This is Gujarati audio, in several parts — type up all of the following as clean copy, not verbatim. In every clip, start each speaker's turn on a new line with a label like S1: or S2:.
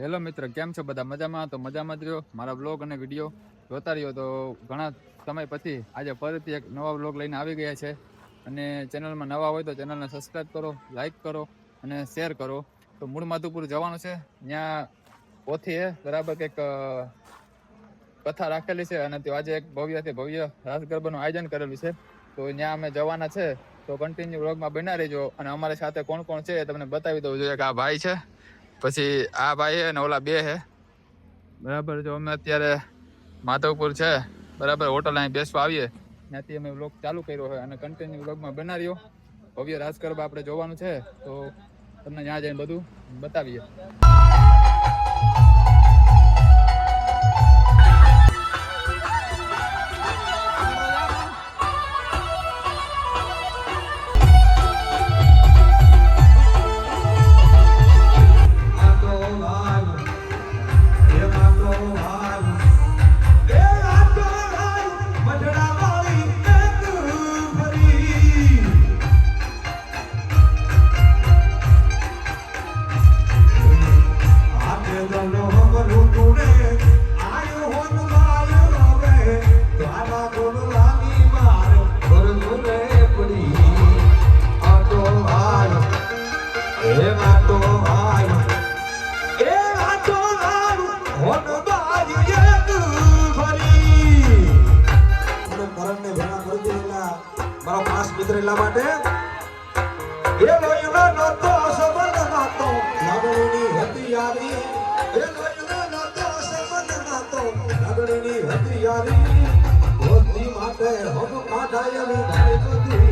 S1: હેલો મિત્ર, કેમ છો બધા? મજામાં? તો મજામાં જ રહ્યો. મારા બ્લોગ અને વિડીયો જોતા રહ્યો. તો ઘણા સમય પછી આજે ફરીથી એક નવા બ્લોગ લઈને આવી ગયા છે. અને ચેનલમાં નવા હોય તો ચેનલને સબસ્ક્રાઈબ કરો, લાઈક કરો અને શેર કરો. તો મૂળ માધુપુર જવાનું છે. ત્યાં પોથી હે બરાબર કંઈક કથા રાખેલી છે અને આજે એક ભવ્યથી ભવ્ય રાસ ગરબાનું આયોજન કરેલું છે. તો ત્યાં અમે જવાના છે. તો કન્ટિન્યુ વ્લોગમાં બના રહેજો. અને અમારી સાથે કોણ કોણ છે એ તમને બતાવી દઉં છું. એક આ ભાઈ છે, પછી આ ભાઈ હે ને ઓલા બે હે બરાબર. જો અમે અત્યારે માધવપુર છે બરાબર, હોટલ અહીં બેસવા આવીએ, ત્યાંથી અમે વ્લોગ ચાલુ કર્યો હોય અને કન્ટિન્યુ વ્લોગમાં બના રહ્યો. ભવ્ય રાસ ગરબા આપણે જોવાનું છે, તો તમને ત્યાં જઈને બધું બતાવીએ.
S2: મારા ખાસ મિત્ર એટલા માટે એ લોહીનો નતો સંબંધ નાતો લાગણીની હતી યારી, એ લોહીનો નતો સંબંધ નાતો લાગણીની હતી યારી, ભોજની માટે હમ કાઢાયેલી ધારે બધી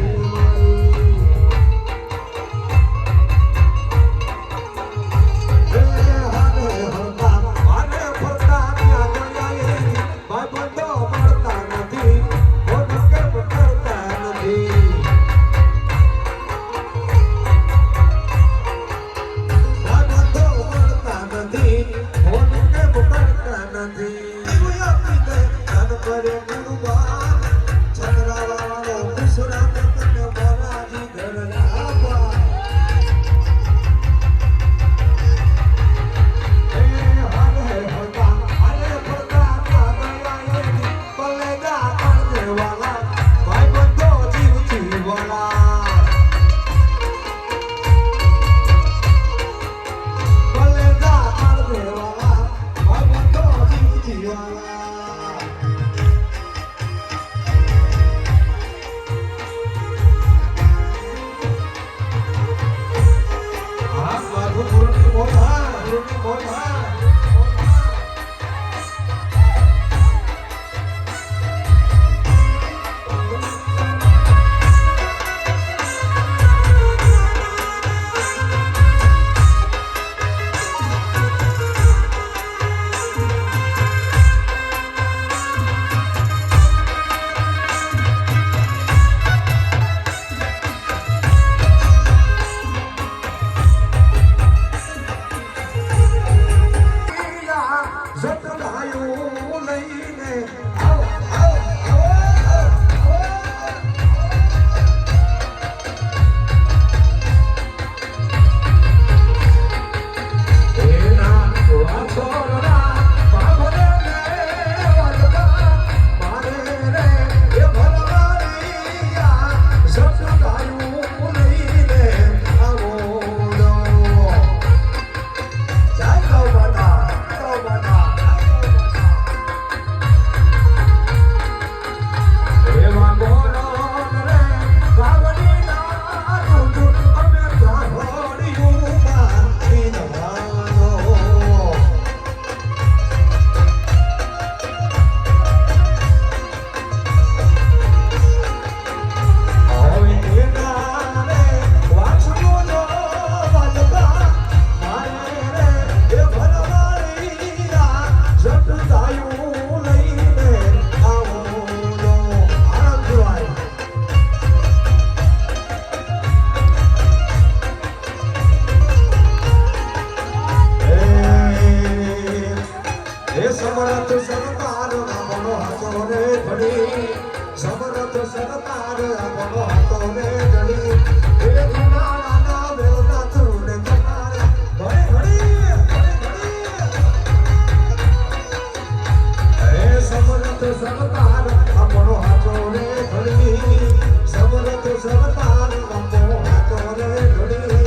S2: સવતાર આપણો હાચો રે ઘડી સમરથ સવતાર આપણો હાચો રે ઘડી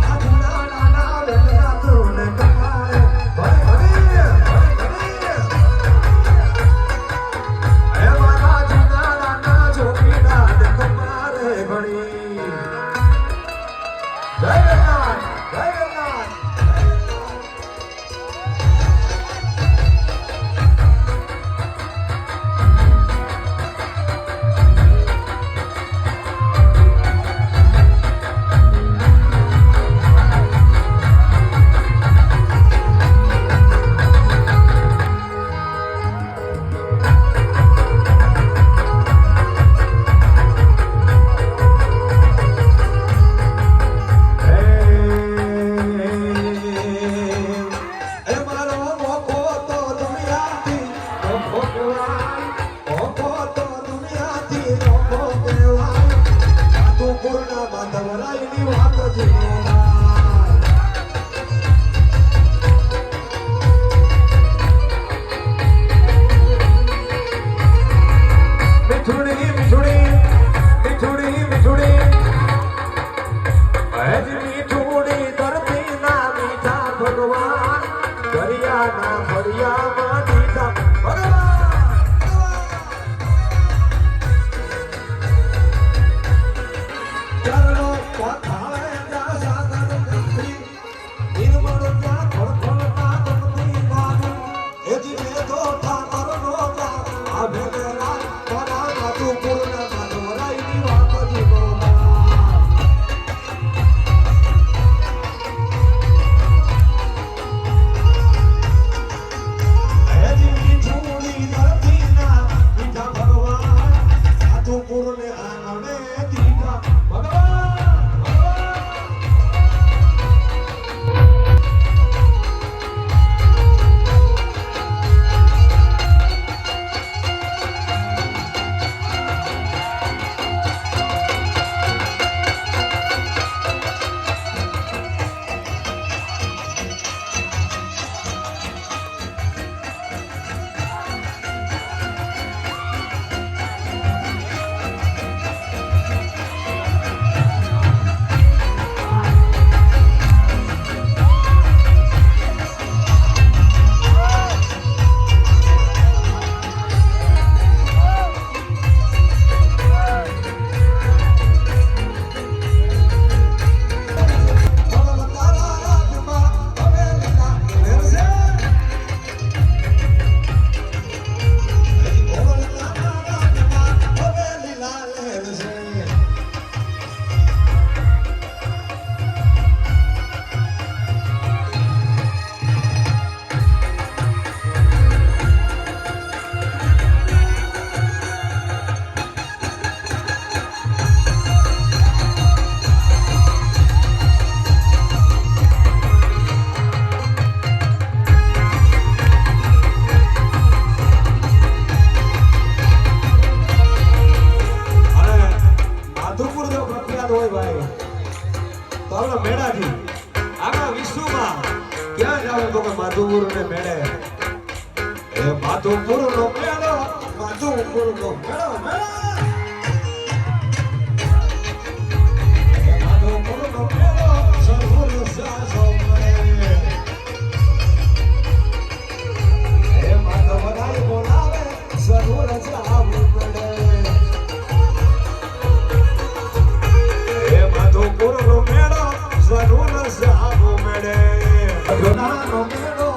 S2: આ જૂના નાના વેલના ધૂને કમાય ભય એ મારા જૂના નાના જોગીના દે કમારે ઘડી જય નાથ જય નાથ માધુપુર ને મેળે એ માધુપુર નો મેળો માધુપુર નો મેળો માધુપુર નો મેળો સર્વર સાસો મળે એ માધવરાય બોલાવે સર્વર સાવ મળે એ માધુપુર નો મેળો સર્વર સાવ મળે નો મેળો